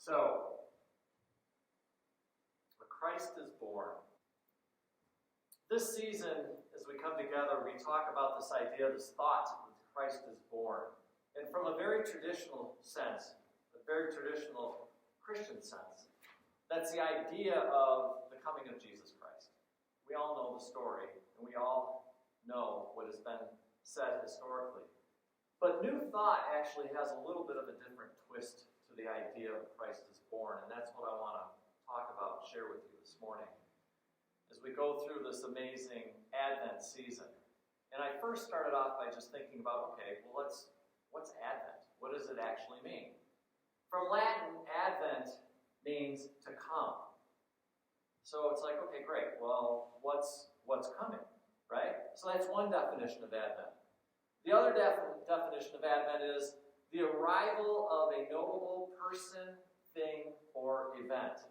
So, Christ is born. This season, as we come together, we talk about this idea, this thought that Christ is born. And from a very traditional sense, a very traditional Christian sense, that's the idea of the coming of Jesus Christ. We all know the story, and we all know what has been said historically. But New Thought actually has a little bit of a different twist to the idea of Christ is born, and that's what I want to talk about and share with you this morning as we go through this amazing Advent season. And I first started off by just thinking about, okay, well, what's Advent? What does it actually mean? From Latin, Advent means to come. So it's like, okay, great. Well, what's coming, right? So that's one definition of Advent. The other definition of Advent is the arrival of a notable person, thing, or event.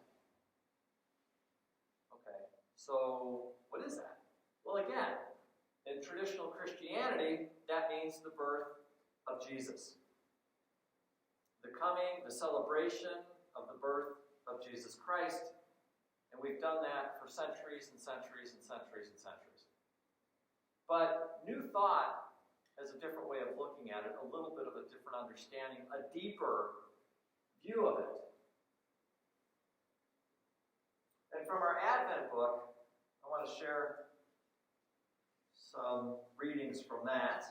Okay, so what is that? Well, again, in traditional Christianity, that means the birth of Jesus. The coming, the celebration of the birth of Jesus Christ. And we've done that for centuries and centuries and centuries and centuries. But New Thought has a different way of looking at it, a little bit of a different understanding, a deeper view of it. And from our Advent book, I want to share some readings from that.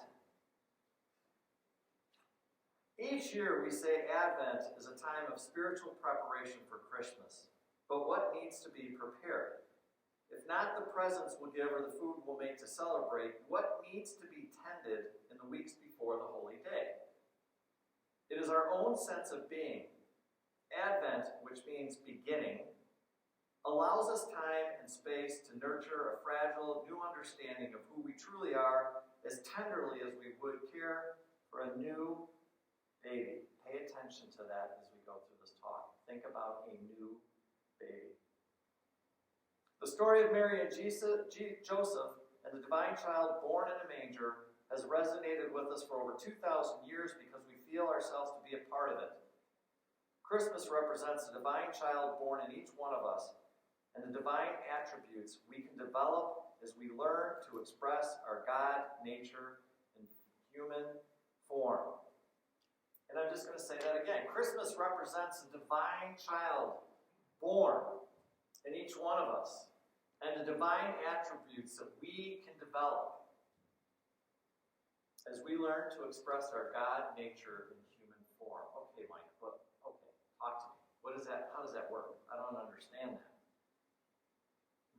Each year we say Advent is a time of spiritual preparation for Christmas. But what needs to be prepared? If not the presents we'll give or the food we'll make to celebrate, what needs to be tended in the weeks before the holy day? It is our own sense of being. Advent, which means beginning, allows us time and space to nurture a fragile new understanding of who we truly are as tenderly as we would care for a new baby. Pay attention to that as we go through this talk. Think about a new baby. The story of Mary and Joseph and the divine child born in a manger has resonated with us for over 2,000 years because we feel ourselves to be a part of it. Christmas represents the divine child born in each one of us and the divine attributes we can develop as we learn to express our God, nature, and human form. And I'm just going to say that again. Christmas represents the divine child born in each one of us, and the divine attributes that we can develop as we learn to express our God, nature, and human form. Okay, Mike, but okay, talk to me. What is that? How does that work? I don't understand that.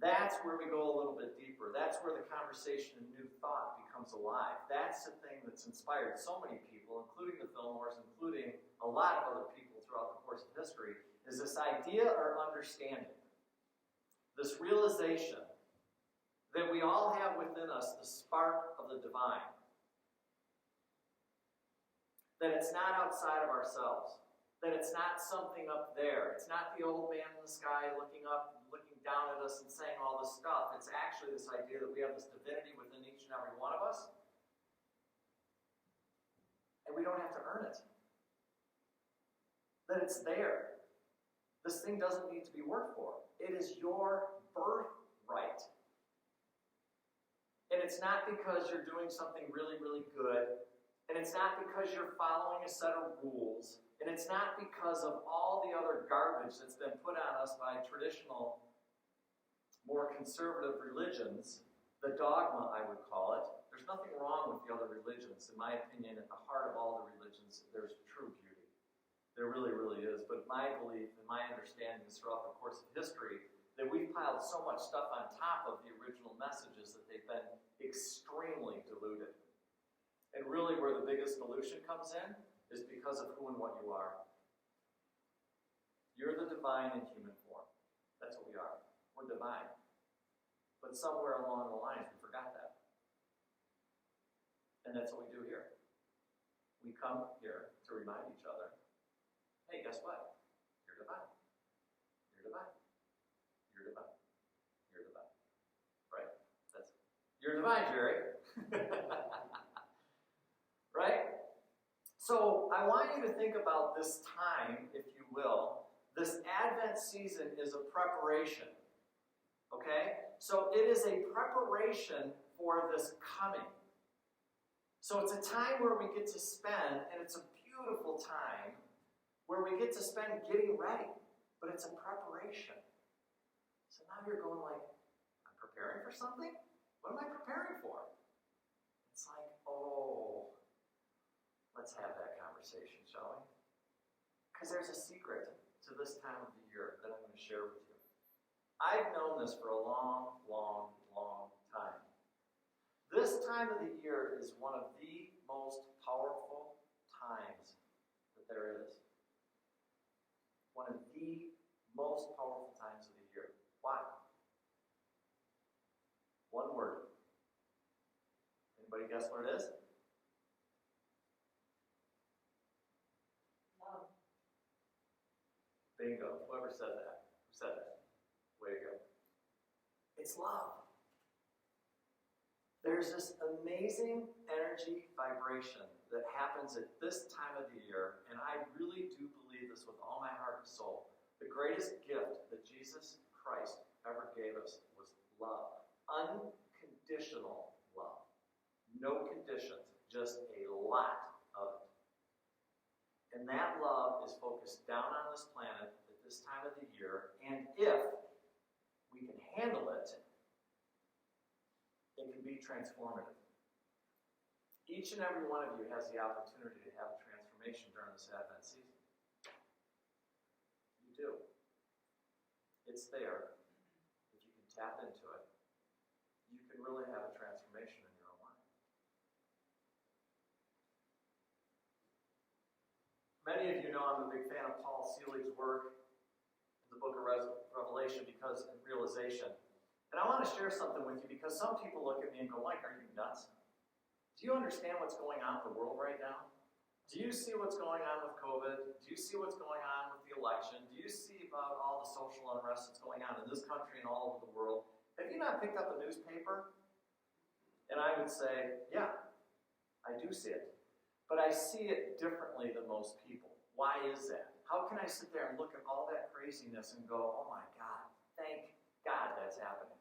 That's where we go a little bit deeper. That's where the conversation in New Thought becomes alive. That's the thing that's inspired so many people, including the Fillmores, including a lot of other people throughout the course of history, is this idea or understanding, this realization that we all have within us the spark of the divine. That it's not outside of ourselves. That it's not something up there. It's not the old man in the sky looking up, looking down at us and saying all this stuff. It's actually this idea that we have this divinity within each and every one of us. And we don't have to earn it. That it's there. This thing doesn't need to be worked for. It is your birthright. And it's not because you're doing something really, really good. And it's not because you're following a set of rules. And it's not because of all the other garbage that's been put on us by traditional, more conservative religions, the dogma, I would call it. There's nothing wrong with the other religions. In my opinion, at the heart of all the religions, there's true beauty. There really, really is. But my belief and my understanding is throughout the course of history that we've piled so much stuff on top of the original messages that they've been extremely diluted. And really where the biggest dilution comes in is because of who and what you are. You're the divine in human form. That's what we are. We're divine. But somewhere along the lines, we forgot that. And that's what we do here. We come here to remind each other, hey, guess what? You're divine. You're divine. You're divine. You're divine. Right? That's it. You're divine, Jerry. Right? So I want you to think about this time, if you will, Advent season is a preparation. Okay? So it is a preparation for this coming. So it's a time where we get to spend, and it's a beautiful time, where we get to spend getting ready. But it's a preparation. So now you're going like, I'm preparing for something? What am I preparing for? It's like, oh, let's have that conversation, shall we? Because there's a secret to this time of the year that I'm going to share with you. I've known this for a long, long, long time. This time of the year is one of the most powerful times that there is. One of the most powerful times of the year. Why? One word. Anybody guess what it is? Love. Bingo. Whoever said that? Who said that? Way to go. It's love. There's this amazing energy vibration that happens at this time of the year, and I really do believe this with all my heart and soul. The greatest gift that Jesus Christ ever gave us was love. Unconditional love. No conditions, just a lot of it. And that love is focused down on this planet at this time of the year, and if we can handle it, it can be transformative. Each and every one of you has the opportunity to have a transformation during this Advent season. You do. It's there. If you can tap into it, you can really have a transformation in your own life. Many of you know I'm a big fan of Paul Selig's work in the book of Revelation because in realization. And I want to share something with you because some people look at me and go, Mike, are you nuts? Do you understand what's going on in the world right now? Do you see what's going on with COVID? Do you see what's going on with the election? Do you see about all the social unrest that's going on in this country and all over the world? Have you not picked up a newspaper? And I would say, yeah, I do see it. But I see it differently than most people. Why is that? How can I sit there and look at all that craziness and go, oh my God, thank God that's happening?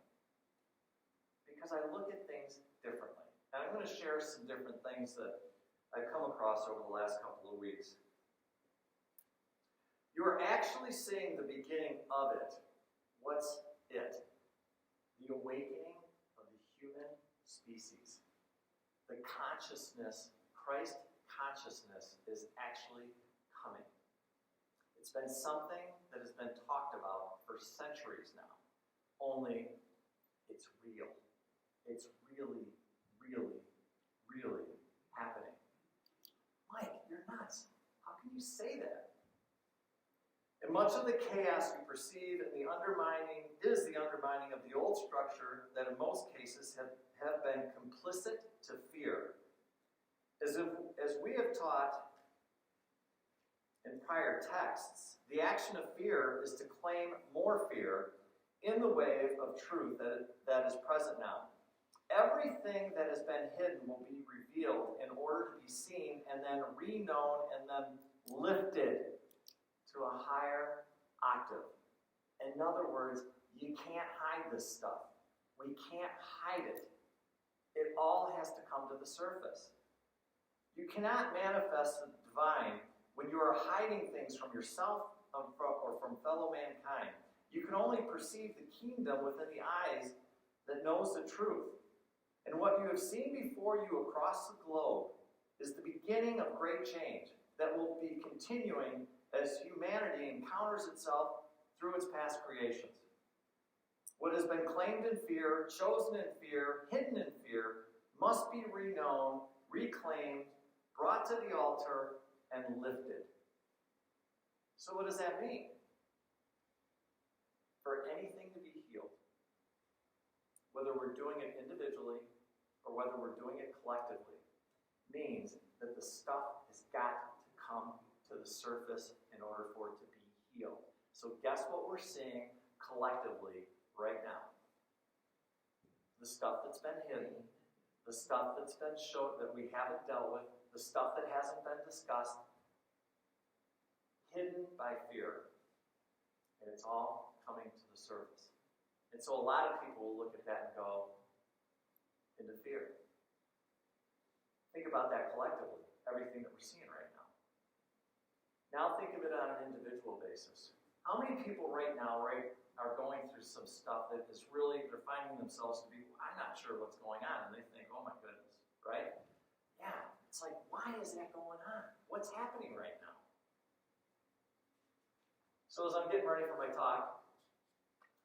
Because I look at things differently. And I'm going to share some different things that I've come across over the last couple of weeks. You are actually seeing the beginning of it. What's it? The awakening of the human species. The consciousness, Christ consciousness, is actually coming. It's been something that has been talked about for centuries now. Only it's real. It's really, really, really happening. Mike, you're nuts. How can you say that? And much of the chaos we perceive and the undermining of the old structure that in most cases have been complicit to fear. As we have taught in prior texts, the action of fear is to claim more fear in the wave of truth that is present now. Everything that has been hidden will be revealed in order to be seen and then reknown and then lifted to a higher octave. In other words, you can't hide this stuff. We can't hide it. It all has to come to the surface. You cannot manifest the divine when you are hiding things from yourself or from fellow mankind. You can only perceive the kingdom within the eyes that knows the truth. And what you have seen before you across the globe is the beginning of great change that will be continuing as humanity encounters itself through its past creations. What has been claimed in fear, chosen in fear, hidden in fear, must be reknown, reclaimed, brought to the altar, and lifted. So what does that mean? For anything to be healed, whether we're doing it individually or whether we're doing it collectively, means that the stuff has got to come to the surface in order for it to be healed. So guess what we're seeing collectively right now? The stuff that's been hidden, the stuff that's been shown that we haven't dealt with, the stuff that hasn't been discussed, hidden by fear. And it's all coming to the surface. And so a lot of people will look at that and go into fear. Think about that collectively, everything that we're seeing right now. Now think of it on an individual basis. How many people right now are going through some stuff that is really, they're finding themselves to be, I'm not sure what's going on, and they think, oh my goodness, right? Yeah, it's like, why is that going on? What's happening right now? So as I'm getting ready for my talk,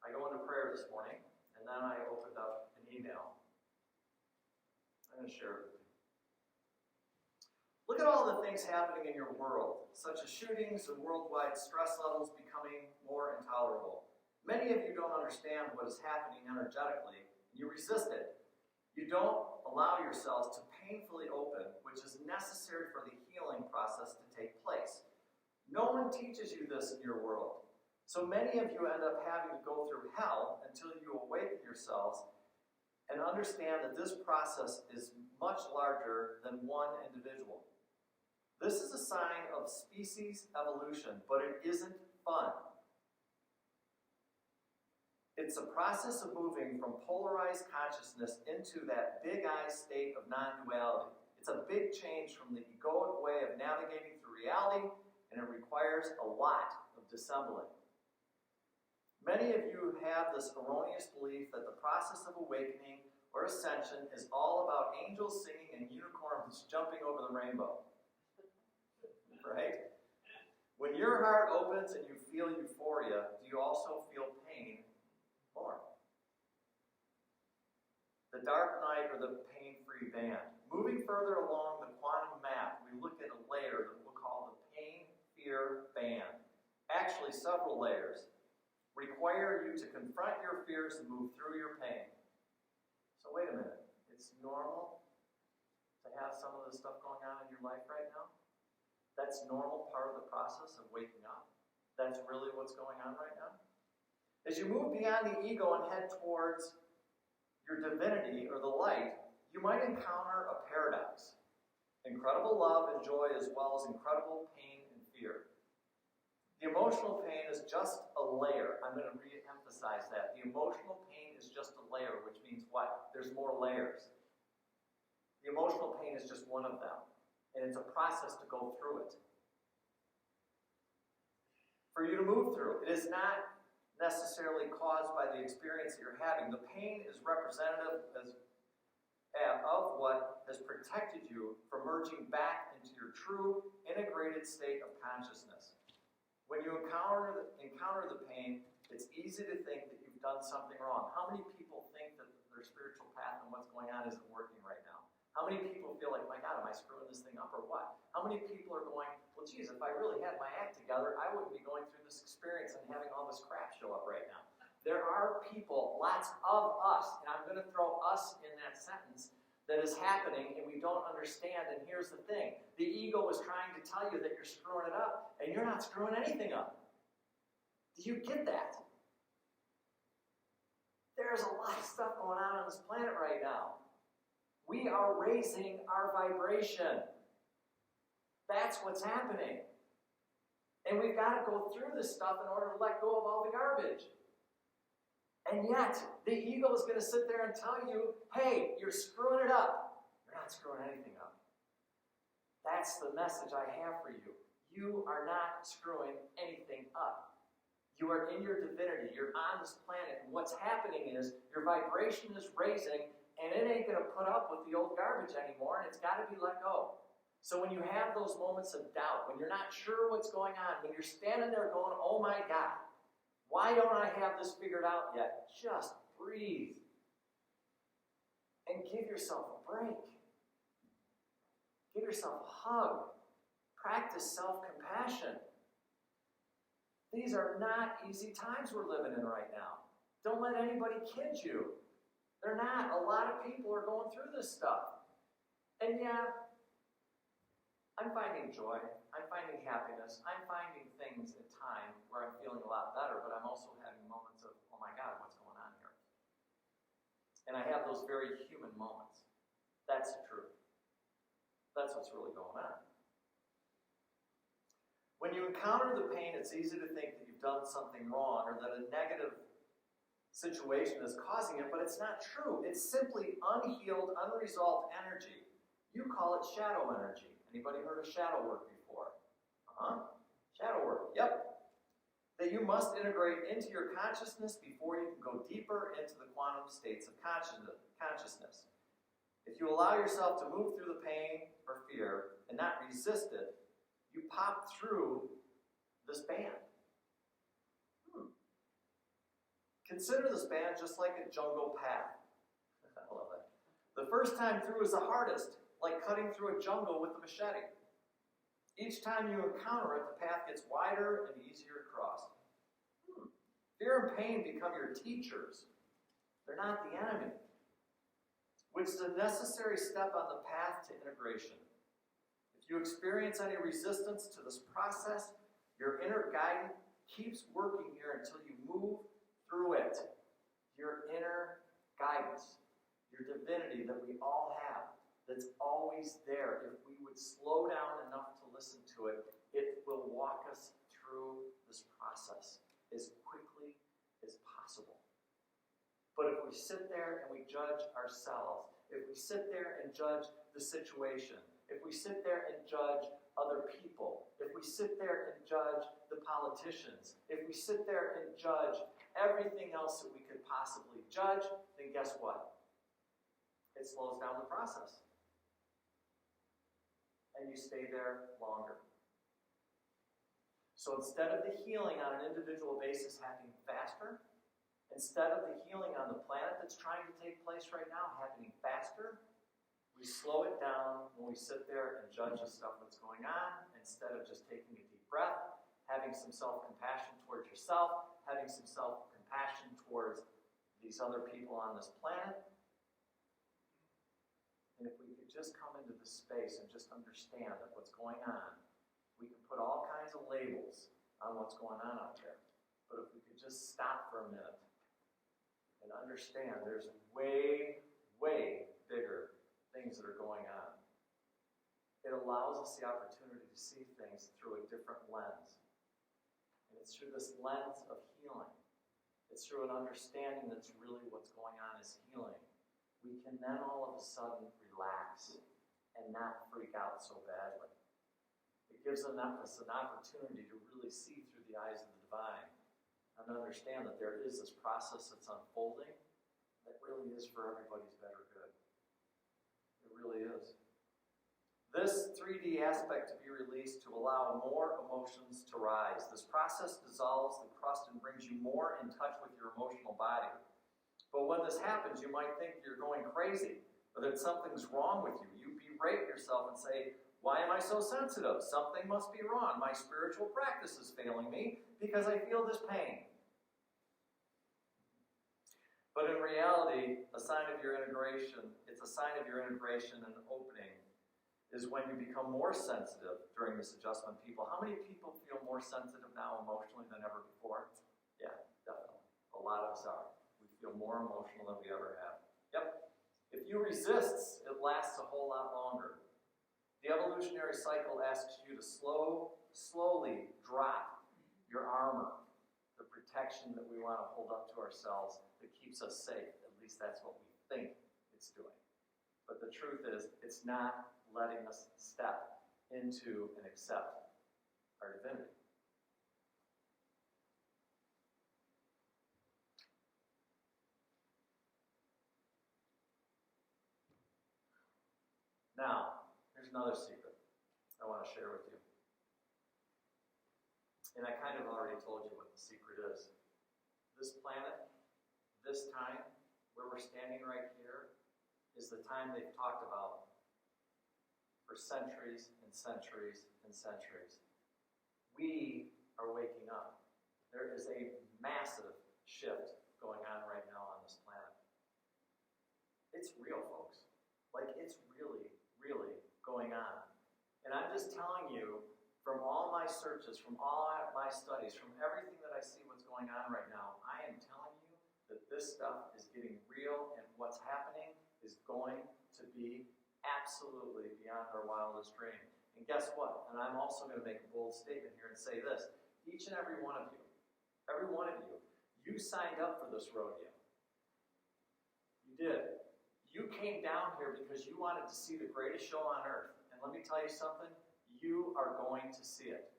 I go into prayer this morning, and then I opened up an email. I'm going to share it with you. Look at all the things happening in your world, such as shootings and worldwide stress levels becoming more intolerable. Many of you don't understand what is happening energetically, and you resist it. You don't allow yourselves to painfully open, which is necessary for the healing process to take place. No one teaches you this in your world. So many of you end up having to go through hell until you awaken yourselves and understand that this process is much larger than one individual. This is a sign of species evolution, but it isn't fun. It's a process of moving from polarized consciousness into that big-eye state of non-duality. It's a big change from the egoic way of navigating through reality, and it requires a lot of dissembling. Many of you have this erroneous belief that the process of awakening or ascension is all about angels singing and unicorns jumping over the rainbow. Right? When your heart opens and you feel euphoria, do you also feel pain more? The dark night or the pain-free band. Moving further along the quantum map, we look at a layer that we'll call the pain-fear band. Actually, several layers require you to confront your fears and move through your pain. So wait a minute. It's normal to have some of this stuff going on in your life right now? That's normal part of the process of waking up. That's really what's going on right now. As you move beyond the ego and head towards your divinity or the light, you might encounter a paradox. Incredible love and joy as well as incredible pain and fear. The emotional pain is just a layer. I'm going to re-emphasize that. The emotional pain is just a layer, which means what? There's more layers. The emotional pain is just one of them. And it's a process to go through it. For you to move through. It is not necessarily caused by the experience that you're having. The pain is representative of what has protected you from merging back into your true, integrated state of consciousness. When you encounter the pain, it's easy to think that you've done something wrong. How many people think that their spiritual path and what's going on isn't working right now? How many people feel like, my God, am I screwing this thing up or what? How many people are going, well, geez, if I really had my act together, I wouldn't be going through this experience and having all this crap show up right now. There are people, lots of us, and I'm going to throw us in that sentence, that is happening and we don't understand. And here's the thing. The ego is trying to tell you that you're screwing it up, and you're not screwing anything up. Do you get that? There's a lot of stuff going on this planet right now. We are raising our vibration. That's what's happening. And we've got to go through this stuff in order to let go of all the garbage. And yet, the ego is going to sit there and tell you, hey, you're screwing it up. You're not screwing anything up. That's the message I have for you. You are not screwing anything up. You are in your divinity. You're on this planet. And what's happening is your vibration is raising, and it ain't going to put up with the old garbage anymore, and it's got to be let go. So when you have those moments of doubt, when you're not sure what's going on, when you're standing there going, oh my God, why don't I have this figured out yet? Just breathe. And give yourself a break. Give yourself a hug. Practice self-compassion. These are not easy times we're living in right now. Don't let anybody kid you. They're not. A lot of people are going through this stuff. And yeah, I'm finding joy. I'm finding happiness. I'm finding things in time where I'm feeling a lot better, but I'm also having moments of, oh my God, what's going on here? And I have those very human moments. That's the truth. That's what's really going on. When you encounter the pain, it's easy to think that you've done something wrong or that a negative situation is causing it, but it's not true. It's simply unhealed, unresolved energy. You call it shadow energy. Anybody heard of shadow work before? Shadow work, yep. That you must integrate into your consciousness before you can go deeper into the quantum states of consciousness. If you allow yourself to move through the pain or fear and not resist it, you pop through this band. Consider this band just like a jungle path. I love that. The first time through is the hardest, like cutting through a jungle with a machete. Each time you encounter it, the path gets wider and easier to cross. Fear and pain become your teachers. They're not the enemy, which is a necessary step on the path to integration. If you experience any resistance to this process, your inner guide keeps working here until you move through it. Your inner guidance, your divinity that we all have, that's always there. If we would slow down enough to listen to it, it will walk us through this process as quickly as possible. But if we sit there and we judge ourselves, if we sit there and judge the situation, if we sit there and judge other people, if we sit there and judge the politicians, if we sit there and judge everything else that we could possibly judge, then guess what? It slows down the process. And you stay there longer. So instead of the healing on an individual basis happening faster, instead of the healing on the planet that's trying to take place right now happening faster, we slow it down when we sit there and judge the stuff that's going on, instead of just taking a deep breath, having some self-compassion towards yourself, having some self-compassion towards these other people on this planet. And if we could just come into this space and just understand that what's going on, we can put all kinds of labels on what's going on out there. But if we could just stop for a minute and understand there's way, way bigger things that are going on, it allows us the opportunity to see things through a different lens. And it's through this lens of healing. It's through an understanding that's really what's going on is healing. We can then all of a sudden relax and not freak out so badly. It gives us an opportunity to really see through the eyes of the divine and understand that there is this process that's unfolding that really is for everybody's better good. It really is. This 3D aspect to be released to allow more emotions to rise. This process dissolves the crust and brings you more in touch with your emotional body. But when this happens, you might think you're going crazy or that something's wrong with you. You berate yourself and say, why am I so sensitive? Something must be wrong. My spiritual practice is failing me because I feel this pain. But in reality, a sign of your integration, it's a sign of your integration and opening is when you become more sensitive during this adjustment. How many people feel more sensitive now emotionally than ever before? Yeah, definitely. A lot of us are. We feel more emotional than we ever have. Yep. If you resist, it lasts a whole lot longer. The evolutionary cycle asks you to slowly drop your armor, the protection that we want to hold up to ourselves that keeps us safe. At least that's what we think it's doing. But the truth is, it's not letting us step into and accept our divinity. Now, here's another secret I want to share with you. And I kind of already told you what the secret is. This planet, this time, where we're standing right here, is the time they've talked about for centuries and centuries and centuries. We are waking up. There is a massive shift going on right now on this planet. It's real, folks. Like, it's really, really going on. And I'm just telling you, from all my searches, from all my studies, from everything that I see what's going on right now, I am telling you that this stuff is getting real, and what's happening is going to be absolutely beyond our wildest dream. And guess what? And I'm also going to make a bold statement here and say this. Each and every one of you, you signed up for this rodeo. You did. You came down here because you wanted to see the greatest show on earth. And let me tell you something, you are going to see it.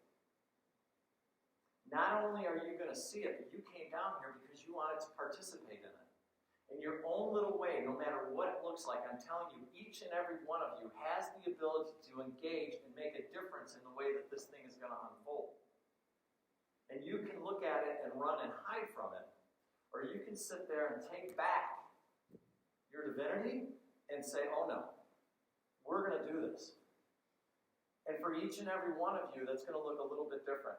Not only are you going to see it, but you came down here because you wanted to participate in it. In your own little way, no matter what it looks like, I'm telling you, each and every one of you has the ability to engage and make a difference in the way that this thing is going to unfold. And you can look at it and run and hide from it, or you can sit there and take back your divinity and say, oh no, we're going to do this. And for each and every one of you, that's going to look a little bit different.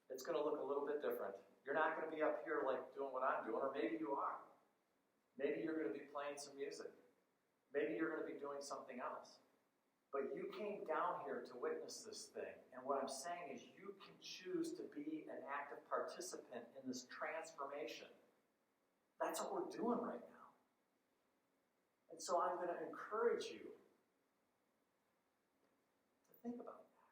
It's going to look a little bit different. You're not going to be up here like doing what I'm doing, or maybe you are. Maybe you're going to be playing some music. Maybe you're going to be doing something else. But you came down here to witness this thing. And what I'm saying is you can choose to be an active participant in this transformation. That's what we're doing right now. And so I'm going to encourage you to think about that.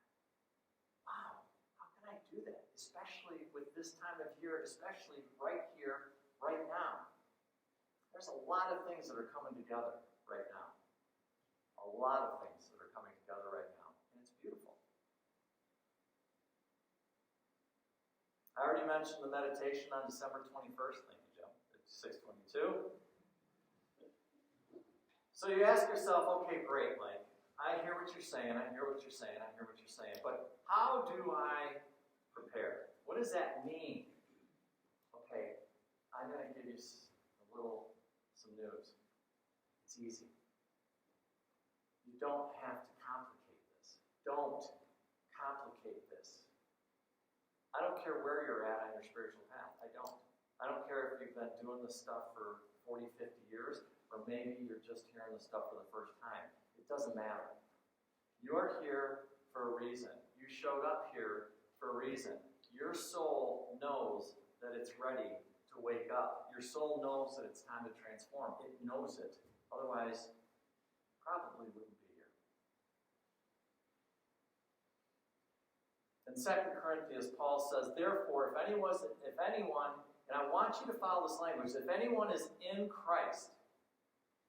Wow, how can I do that? Especially with this time of year, especially right here, right now. There's a lot of things that are coming together right now. A lot of things that are coming together right now. And it's beautiful. I already mentioned the meditation on December 21st. Thank you, Joe. It's 6:22. So you ask yourself, okay, great, Mike. I hear what you're saying. But how do I prepare? What does that mean? Okay, I'm going to give you some news. It's easy. You don't have to complicate this. Don't complicate this. I don't care where you're at on your spiritual path. I don't care if you've been doing this stuff for 40, 50 years, or maybe you're just hearing this stuff for the first time. It doesn't matter. You are here for a reason. You showed up here for a reason. Your soul knows that it's ready to wake up. Your soul knows that it's time to transform. It knows it. Otherwise, probably wouldn't be here. In 2 Corinthians, Paul says, therefore, if anyone, and I want you to follow this language, if anyone is in Christ,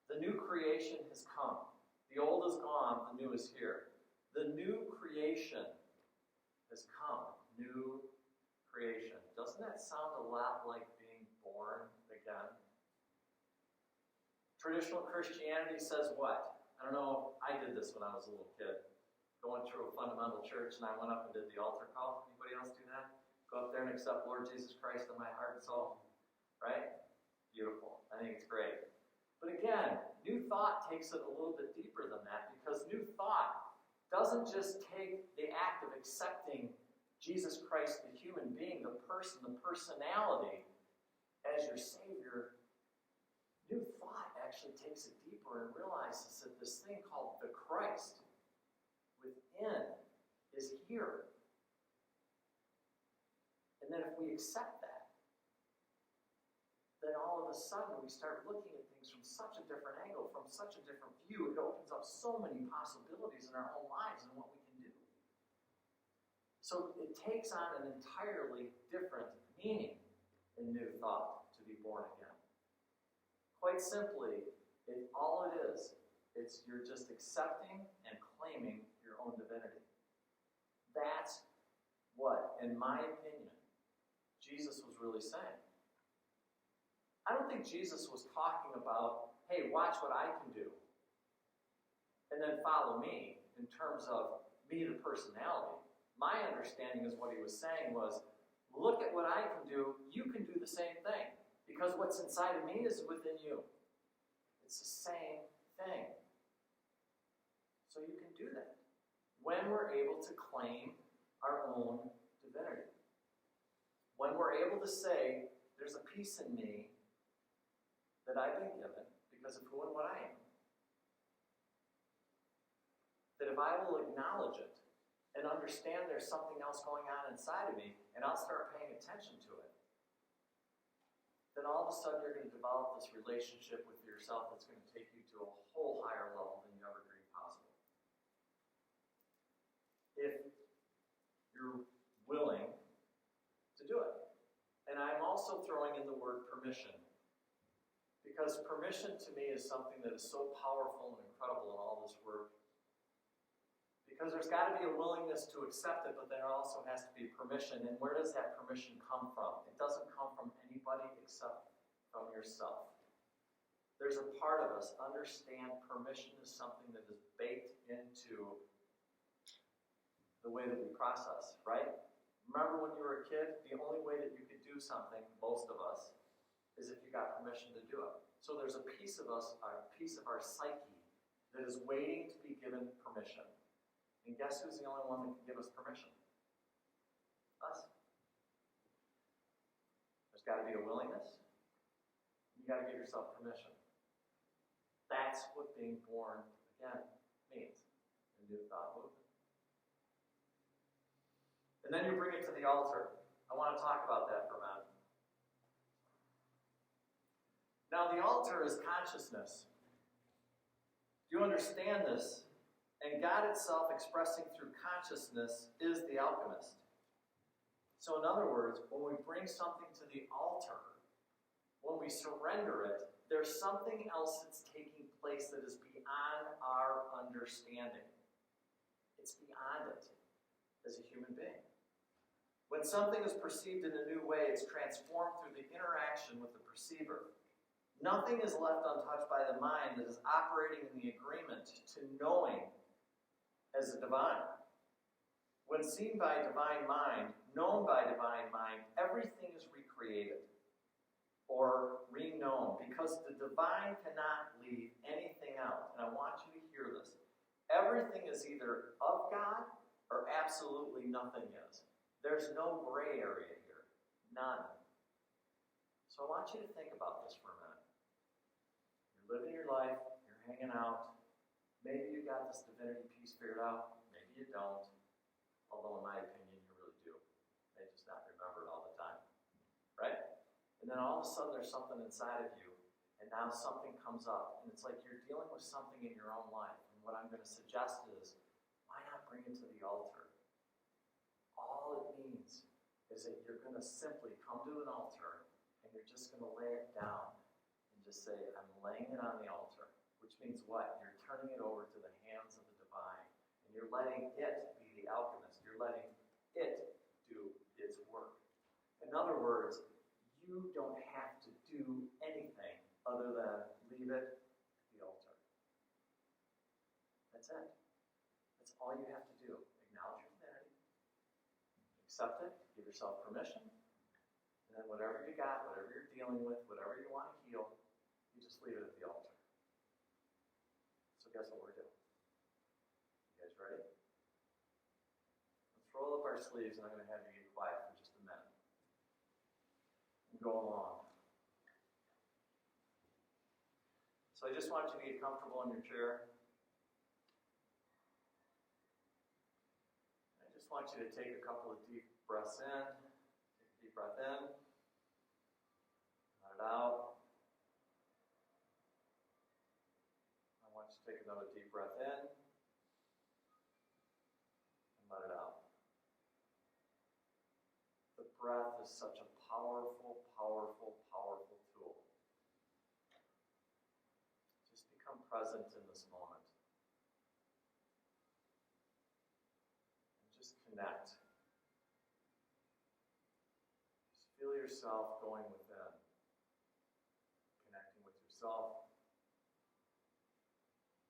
the new creation has come. The old is gone, the new is here. The new creation has come. New creation. Doesn't that sound a lot like being born again? Traditional Christianity says what? I don't know, I did this when I was a little kid. Going through a fundamental church, and I went up and did the altar call. Anybody else do that? Go up there and accept Lord Jesus Christ in my heart and soul. Right? Beautiful. I think it's great. But again, New Thought takes it a little bit deeper than that, because New Thought doesn't just take the act of accepting Jesus Christ, the human being, the person, the personality, as your Savior. New Thought actually takes it deeper and realizes that this thing called the Christ within is here. And then if we accept that, then all of a sudden we start looking at things from such a different angle, from such a different view. It opens up so many possibilities in our own lives and what we can do. So it takes on an entirely different meaning in New Thought to be born again. Quite simply, all it is, it's you're just accepting and claiming your own divinity. That's what, in my opinion, Jesus was really saying. I don't think Jesus was talking about, hey, watch what I can do, and then follow me in terms of me, the personality. My understanding is what he was saying was, look at what I can do, you can do the same thing. Because what's inside of me is within you. It's the same thing. So you can do that when we're able to claim our own divinity. When we're able to say, there's a piece in me that I've been given because of who and what I am. That if I will acknowledge it and understand there's something else going on inside of me, and I'll start paying attention to it, then all of a sudden you're going to develop this relationship with yourself that's going to take you to a whole higher level than you ever dreamed possible. you're willing to do it. And I'm also throwing in the word permission. Because permission to me is something that is so powerful and incredible in all this work. Because there's got to be a willingness to accept it, but there also has to be permission. And where does that permission come from? It doesn't come from anybody except from yourself. There's a part of us, understand permission is something that is baked into the way that we process, right? Remember when you were a kid, the only way that you could do something, most of us, is if you got permission to do it. So there's a piece of us, a piece of our psyche that is waiting to be given permission. And guess who's the only one that can give us permission? Us. There's got to be a willingness. You got to give yourself permission. That's what being born again means. A new thought movement. And then you bring it to the altar. I want to talk about that for a minute. Now, the altar is consciousness. Do you understand this? And God itself expressing through consciousness is the alchemist. So in other words, when we bring something to the altar, when we surrender it, there's something else that's taking place that is beyond our understanding. It's beyond it as a human being. When something is perceived in a new way, it's transformed through the interaction with the perceiver. Nothing is left untouched by the mind that is operating in the agreement to knowing as the divine. When seen by divine mind, known by divine mind, everything is recreated or reknown because the divine cannot leave anything out. And I want you to hear this. Everything is either of God or absolutely nothing is. There's no gray area here. None. So I want you to think about this for a minute. You're living your life, you're hanging out. Maybe you got this divinity piece figured out. Maybe you don't. Although in my opinion, you really do. They just not remember it all the time. Right? And then all of a sudden there's something inside of you, and now something comes up, and it's like you're dealing with something in your own life. And what I'm going to suggest is, why not bring it to the altar? All it means is that you're going to simply come to an altar, and you're just going to lay it down, and just say, I'm laying it on the altar. Which means what? You're turning it over to the hands of the divine. And you're letting it be the alchemist. You're letting it do its work. In other words, you don't have to do anything other than leave it at the altar. That's it. That's all you have to do. Acknowledge your divinity. Accept it. Give yourself permission. And then whatever you got, whatever you're dealing with, whatever you want to heal, you just leave it at the altar. So guess what we're doing? You guys ready? Let's roll up our sleeves, and I'm going to have you get quiet for just a minute. And go along. So I just want you to get comfortable in your chair. I just want you to take a couple of deep breaths in. Take a deep breath in. Let it out. I want you to take another deep breath in. And let it out. The breath is such a powerful, powerful, powerful tool. Just become present in this moment. And just connect. Just feel yourself going within. Connecting with yourself.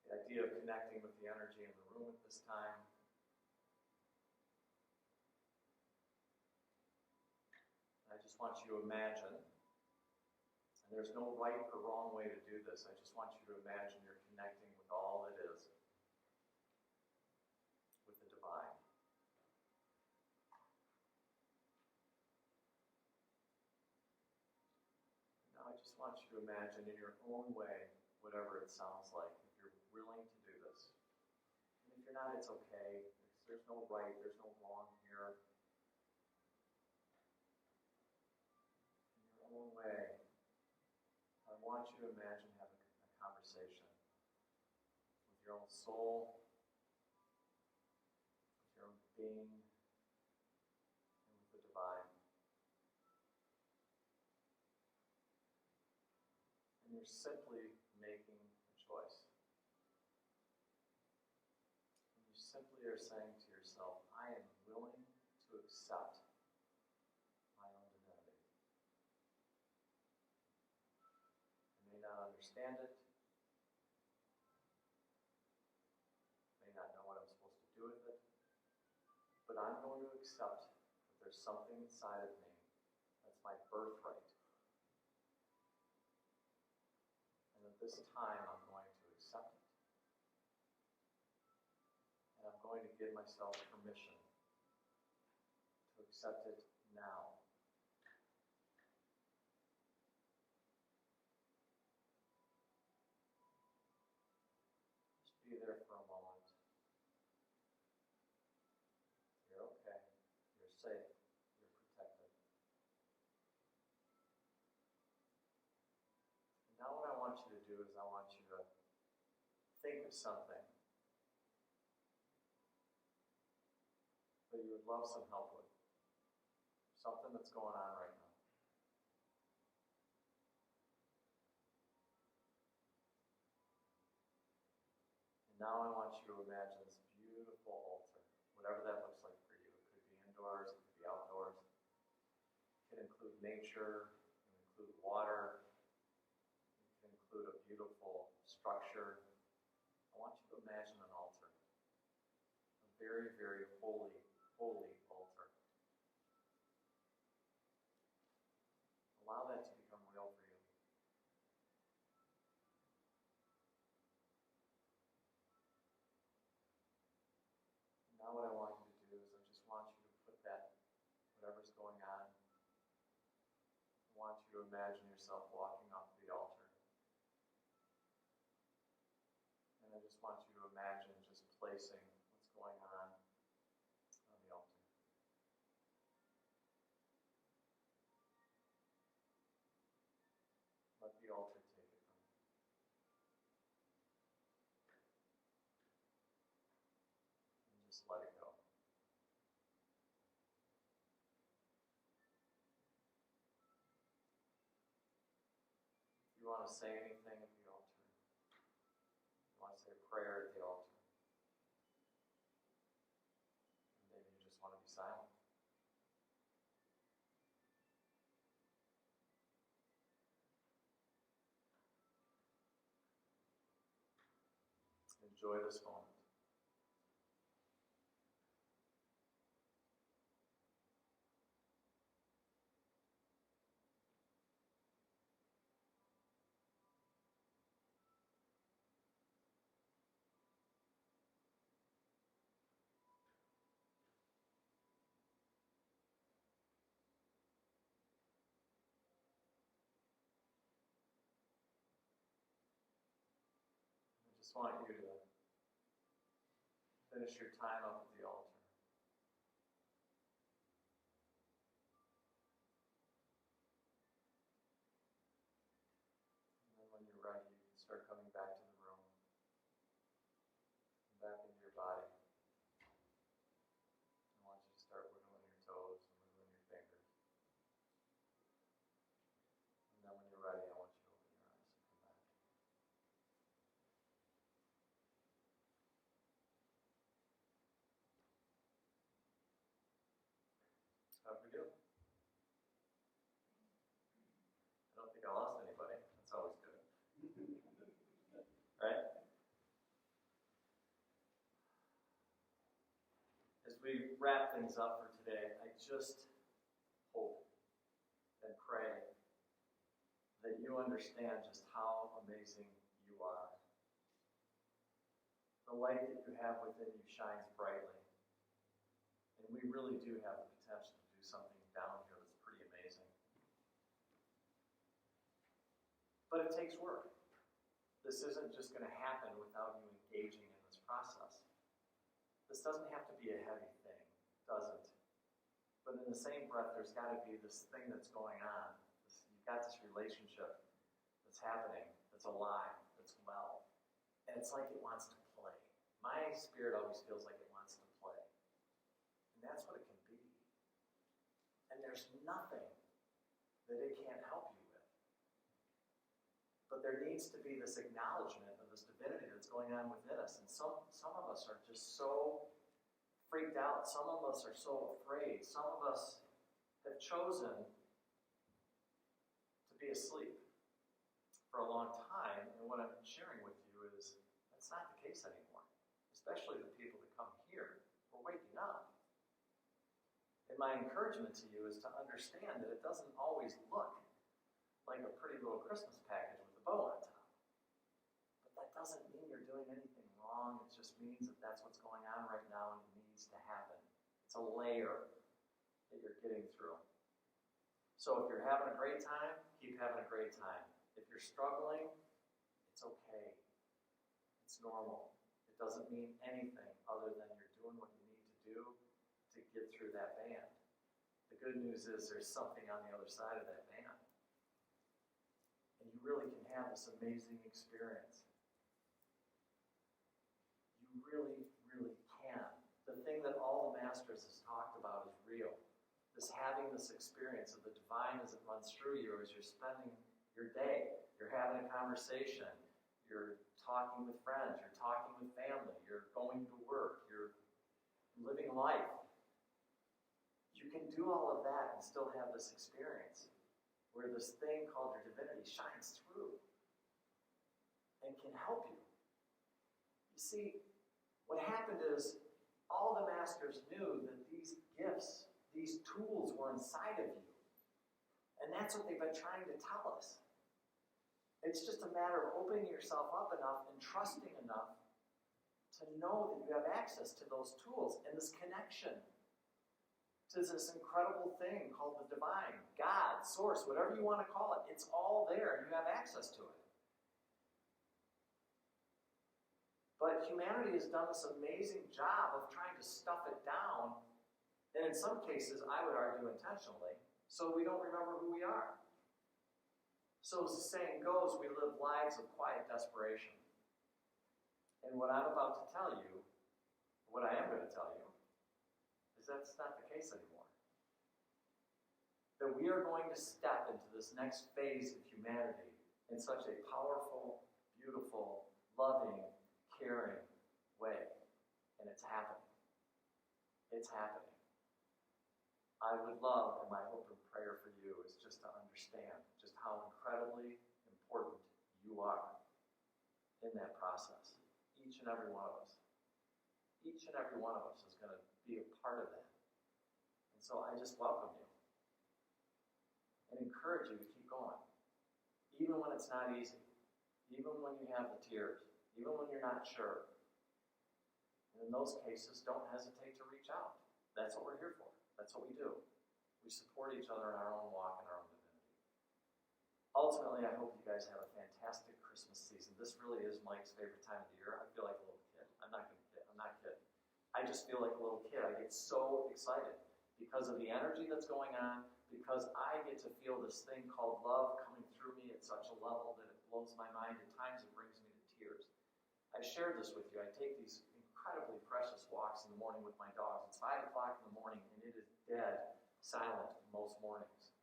The idea of connecting with the energy in the room at this time. I just want you to imagine, and there's no right or wrong way to do this, I just want you to imagine you're connecting with all that is, with the divine. Now I just want you to imagine in your own way, whatever it sounds like, if you're willing to do this. And if you're not, it's okay. There's no right, there's no wrong here. Own way, I want you to imagine having a conversation with your own soul, with your own being, you're simply making a choice. And you simply are saying to yourself, I am willing to accept my own divinity. I may not understand it, may not know what I'm supposed to do with it, but I'm going to accept that there's something inside of me that's my birthright. And at this time, I'm going to accept it. And I'm going to give myself permission to accept it now. Just be there for a moment. You're okay. You're safe. You're protected. And now what I want you to do is I want you to think of something that you would love some help with. Something that's going on right now. And now I want you to imagine this beautiful altar, whatever that looks like for you. It could be indoors, it could be outdoors. It can include nature, it can include water, it can include a beautiful structure. I want you to imagine an altar. A very, very holy altar. Allow that to become real for you. Now what I want you to do is I just want you to put that, whatever's going on, I want you to imagine yourself walking up to the altar. And I just want you to imagine just placing what's going on the altar. Let the altar take it from you. And just let it go. If you want to say anything at the altar, if you want to say a prayer at the altar, and maybe you just want to be silent. Enjoy this moment. I just want you to finish your time up at the altar. And then when you're ready, you can start coming back to the room, back into your body. I want you to start wiggling your toes and wiggling your fingers. And then when you're ready, I want you to open your eyes and come back. How'd we do? I don't think I lost anybody. That's always good. Right? As we wrap things up for today, I just hope and pray that you understand just how amazing you are. The light that you have within you shines brightly. And we really do have the potential to do something down here that's pretty amazing. But it takes work. This isn't just going to happen without you engaging in this process. This doesn't have to be a heavy thing, does it? But in the same breath, there's got to be this thing that's going on. You've got this relationship that's happening, that's alive, that's well. And it's like it wants to play. My spirit always feels like it wants to play. And that's what it can be. And there's nothing that it can't help you with. But there needs to be this acknowledgement of this divinity that's going on within us. And some of us are just so freaked out. Some of us are so afraid. Some of us have chosen to be asleep for a long time. And what I'm sharing with you is that's not the case anymore. Especially the people that come here. We're waking up. And my encouragement to you is to understand that it doesn't always look like a pretty little Christmas package with a bow on top. But that doesn't mean you're doing anything wrong. It just means that that's what's going on right now and it needs to happen. It's a layer that you're getting through. So if you're having a great time, keep having a great time. If you're struggling, it's okay. It's normal. It doesn't mean anything other than you're doing what you need to do to get through that band. The good news is there's something on the other side of that band. And you really can have this amazing experience. You really, really can. The thing that all the Masters has talked about is real. This having this experience of the divine as it runs through you as you're spending your day. You're having a conversation. You're talking with friends. You're talking with family. You're going to work. You're living life. You can do all of that and still have this experience where this thing called your divinity shines through and can help you. You see, what happened is all the Masters knew that these gifts, these tools were inside of you. And that's what they've been trying to tell us. It's just a matter of opening yourself up enough and trusting enough to know that you have access to those tools and this connection to this incredible thing called the divine, God, source, whatever you want to call it. It's all there and you have access to it. But humanity has done this amazing job of trying to stuff it down, and in some cases, I would argue intentionally, so we don't remember who we are. So as the saying goes, we live lives of quiet desperation. And what I'm about to tell you, what I am going to tell you, is that's not the case anymore. That we are going to step into this next phase of humanity in such a powerful, beautiful, loving, caring way. And it's happening. It's happening. I would love, and my hope and prayer for you is just to understand just how incredibly important you are in that process. Each and every one of us. Each and every one of us is going to be a part of that. And so I just welcome you and encourage you to keep going. Even when it's not easy. Even when you have the tears. Even when you're not sure. And in those cases, don't hesitate to reach out. That's what we're here for. That's what we do. We support each other in our own walk and our own divinity. Ultimately, I hope you guys have a fantastic Christmas season. This really is Mike's favorite time of the year. I feel like a little kid. I'm not kidding. I just feel like a little kid. I get so excited because of the energy that's going on, because I get to feel this thing called love coming through me at such a level that it blows my mind. At times it brings me to tears. I shared this with you. I take these incredibly precious walks in the morning with my dogs. It's 5 o'clock in the morning and it is dead silent most mornings.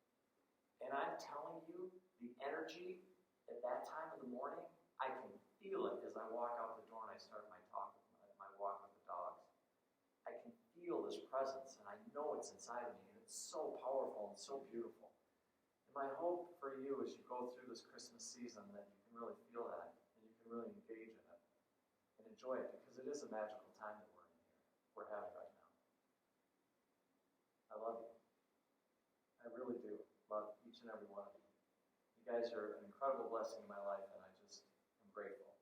And I'm telling you, the energy at that time of the morning, I can feel it as I walk out the door and I start my walk with the dogs. I can feel this presence and I know it's inside of me and it's so powerful and so beautiful. And my hope for you as you go through this Christmas season that you can really feel that and you can really engage in it and enjoy it, because it is a magical time that we're having right now. I love you. I really do love each and every one of you. You guys are an incredible blessing in my life and I just am grateful.